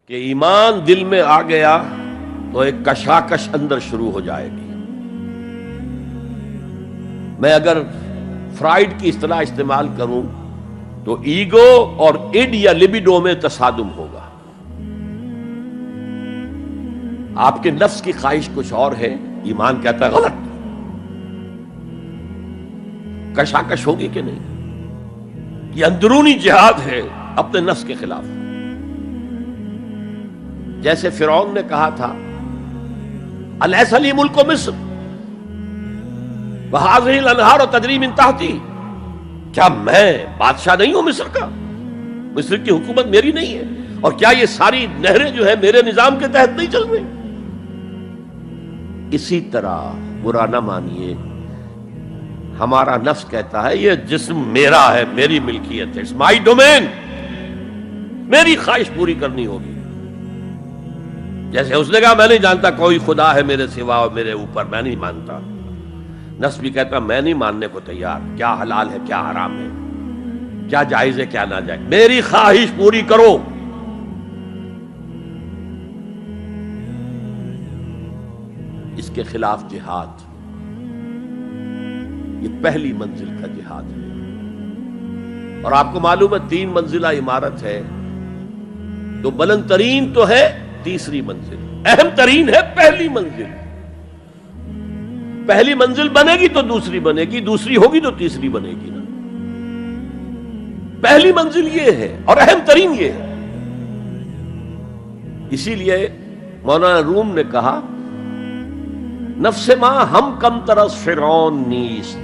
کہ ایمان دل میں آ گیا تو ایک کشاکش اندر شروع ہو جائے گی. میں اگر فرائڈ کی اصطلاح استعمال کروں تو ایگو اور اڈ یا لبیڈو میں تصادم ہوگا. آپ کے نفس کی خواہش کچھ اور ہے، ایمان کہتا ہے غلط. کشاکش ہوگی کہ نہیں؟ یہ اندرونی جہاد ہے اپنے نفس کے خلاف. جیسے فرعون نے کہا تھا الیس لی ملک مصر وہذہ الانہار تجری من تحتی، کیا میں بادشاہ نہیں ہوں مصر کا؟ مصر کی حکومت میری نہیں ہے؟ اور کیا یہ ساری نہریں جو ہے میرے نظام کے تحت نہیں چل رہی؟ اسی طرح برا نہ مانیے، ہمارا نفس کہتا ہے یہ جسم میرا ہے، میری ملکیت ہے، اٹس مائی ڈومین، میری خواہش پوری کرنی ہوگی. جیسے اس نے کہا میں نہیں جانتا کوئی خدا ہے میرے سوا اور میرے اوپر، میں نہیں مانتا. نفس بھی کہتا میں نہیں ماننے کو تیار، کیا حلال ہے کیا حرام ہے، کیا جائز ہے کیا ناجائز، میری خواہش پوری کرو. اس کے خلاف جہاد، یہ پہلی منزل کا جہاد ہے. اور آپ کو معلوم ہے 3 منزلہ عمارت ہے، تو بلند ترین تو ہے تیسری منزل، اہم ترین ہے پہلی منزل. پہلی منزل بنے گی تو دوسری بنے گی، دوسری ہوگی تو تیسری بنے گی نا. پہلی منزل یہ ہے اور اہم ترین یہ ہے. اسی لیے مولانا روم نے کہا نفس ما ہم کم ترس فرعون نیست،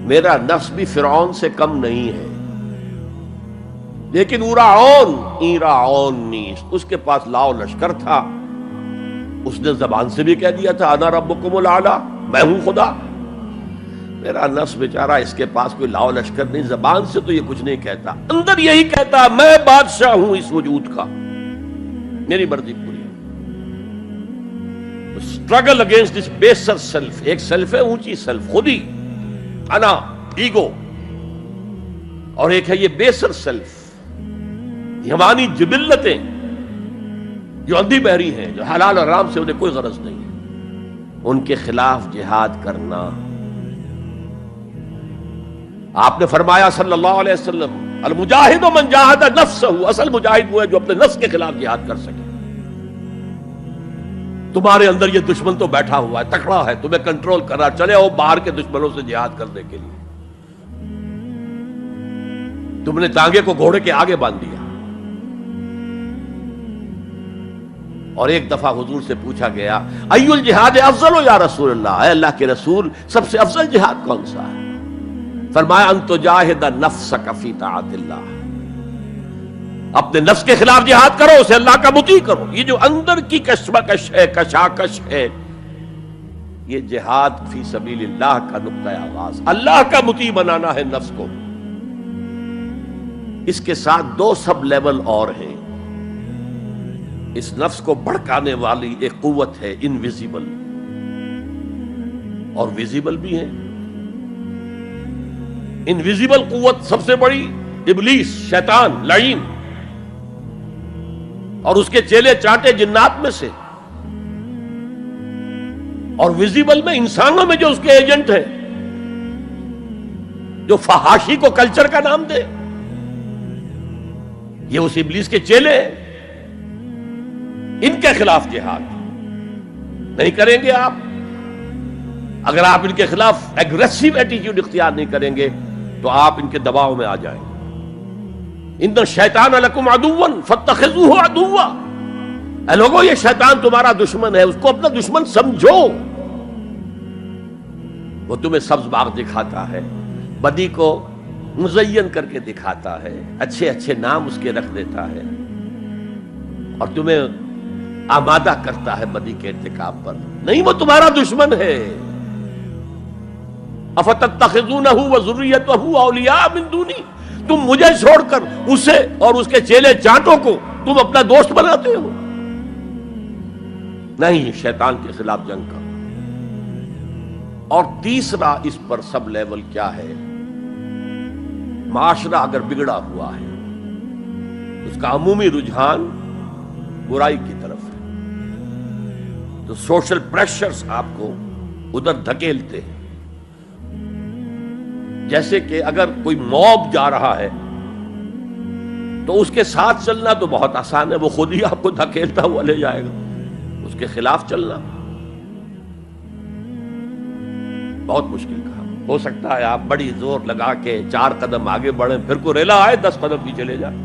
میرا نفس بھی فرعون سے کم نہیں ہے، لیکن ایراعون نیست، اس کے پاس لاؤ لشکر تھا. اس نے زبان سے بھی کہہ دیا تھا انا ربکم الاعلی، میں ہوں خدا. میرا نفس بیچارہ اس کے پاس کوئی لاؤ لشکر نہیں، زبان سے تو یہ کچھ نہیں کہتا، اندر یہی کہتا میں بادشاہ ہوں اس وجود کا، میری مرضی پوری ہے. اسٹرگل اگینسٹ دس بیسر سیلف، ایک سیلف ہے اونچی سیلف، خودی، انا، ایگو، اور ایک ہے یہ بیسر سیلف، ہمانی جبلتیں جو اندھی بہری ہیں، جو حلال اور حرام سے انہیں کوئی غرض نہیں ہے، ان کے خلاف جہاد کرنا. آپ نے فرمایا صلی اللہ علیہ وسلم المجاہد من جاہد نفسہ، اصل مجاہد وہ ہے جو اپنے نفس کے خلاف جہاد کر سکے. تمہارے اندر یہ دشمن تو بیٹھا ہوا ہے، تکڑا ہے، تمہیں کنٹرول کر رہا، چلے آؤ باہر کے دشمنوں سے جہاد کرنے کے لیے. تم نے ٹانگے کو گھوڑے کے آگے باندھ دیا. اور ایک دفعہ حضور سے پوچھا گیا ایو الجہاد افضل یا رسول اللہ، اے اللہ کے رسول سب سے افضل جہاد کون سا ہے؟ فرمایا ان تجاہد نفسک فی طاعت اللہ، اپنے نفس کے خلاف جہاد کرو، اسے اللہ کا مطیع کرو. یہ جو اندر کی کشمکش ہے، کشاکش ہے، یہ جہاد فی سبیل اللہ کا نقطہ آغاز، اللہ کا مطیع بنانا ہے نفس کو. اس کے ساتھ 2 سب لیول اور ہیں. اس نفس کو بھڑکانے والی ایک قوت ہے انویزیبل، اور ویزیبل بھی ہے. انویزیبل قوت سب سے بڑی ابلیس، شیطان لعین، اور اس کے چیلے چاٹے جنات میں سے. اور ویزیبل میں انسانوں میں جو اس کے ایجنٹ ہیں، جو فحاشی کو کلچر کا نام دے، یہ اس ابلیس کے چیلے ہیں. ان کے خلاف جہاد نہیں کریں گے آپ. اگر آپ ان کے خلاف ایگریسو ایٹیٹیوڈ اختیار نہیں کریں گے تو آپ ان کے دباؤ میں آ جائیں گے. ان الشیطان لکم عدو فاتخذوہ عدوا، اے لوگو یہ شیطان تمہارا دشمن ہے، اس کو اپنا دشمن سمجھو. وہ تمہیں سبز باغ دکھاتا ہے، بدی کو مزین کر کے دکھاتا ہے، اچھے اچھے نام اس کے رکھ دیتا ہے، اور تمہیں آمادہ کرتا ہے بدی کے ارتکاب پر. نہیں، وہ تمہارا دشمن ہے. افتتخذونہ وذریتہ اولیاء من دونی، تم مجھے چھوڑ کر اسے اور اس کے چیلے چانٹوں کو تم اپنا دوست بناتے ہو. نہیں، شیطان کے خلاف جنگ کرو. اور تیسرا اس پر سب لیول کیا ہے؟ معاشرہ اگر بگڑا ہوا ہے، اس کا عمومی رجحان برائی کی طرف ہے، تو سوشل پریشرز آپ کو ادھر دھکیلتے ہیں. جیسے کہ اگر کوئی موب جا رہا ہے تو اس کے ساتھ چلنا تو بہت آسان ہے، وہ خود ہی آپ کو دھکیلتا ہوا لے جائے گا. اس کے خلاف چلنا بہت مشکل کام. ہو سکتا ہے آپ بڑی زور لگا کے 4 قدم آگے بڑھیں، پھر کوئی ریلا آئے 10 قدم پیچھے لے جائے.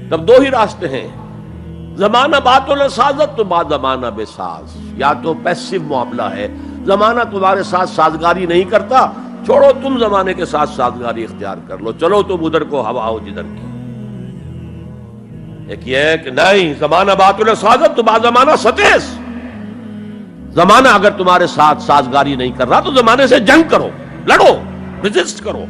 تب 2 ہی راستے ہیں، زمانہ باتوں نے سازت تو بعد زمانہ بے ساز. یا تو پیسو معاملہ ہے، زمانہ تمہارے ساتھ سازگاری نہیں کرتا، چھوڑو تم زمانے کے ساتھ سازگاری اختیار کر لو، چلو تم ادھر کو ہوا ہو جدھر کی. ایک یہ ہے کہ نہیں، زمانہ باتوں نے سازت تو بعد زمانہ ستیس. زمانہ اگر تمہارے ساتھ سازگاری نہیں کر رہا تو زمانے سے جنگ کرو، لڑو، ریزسٹ کرو.